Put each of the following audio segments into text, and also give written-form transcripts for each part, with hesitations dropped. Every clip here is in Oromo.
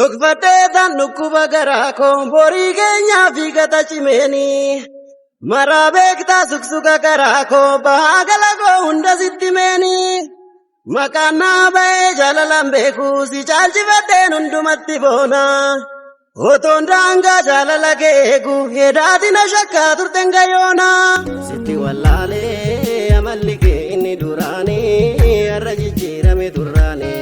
Dhokfadheetan dhukkuba garaa koo borii keenyaa fi gata cimeeni. Maraa beektaa suksuka garaa koo bahaa gala koo hunda sitti meeni. Maqaan naa ba'ee jaalalaan beeku si caalchifadheen hundumatti boona. Otoon daangaa jaalala kee eegu hedaatina shakkaa turten gayoona. Sitti wallaalee amalli kee inni duraanii har'a jijjiirame turraanii.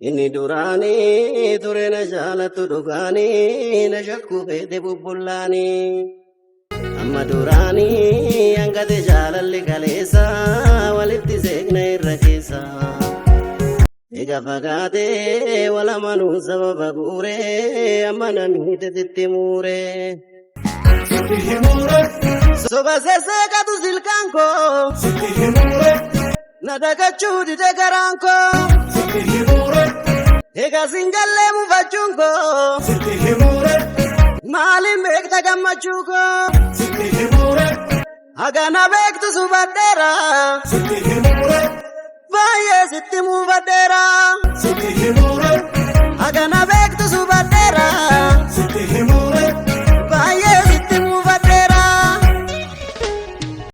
Inni duraanii ture na jaalattu dhugaanii na shakkuu feete bubbullaanii. Amma duraanii hangate jaalalli kaleessa walitti seeqna irra keessa. Ega fagaatee wala manuu sababa guuree amma namiite sitti muuree. Soba seeseeqatu silkaan koo na dagachuu dide garaan koo. Ega singallee mufachuun koo maaliin beekta gammachuu koo. Hagana beektu subadheera baay'ee sitti muufadheera.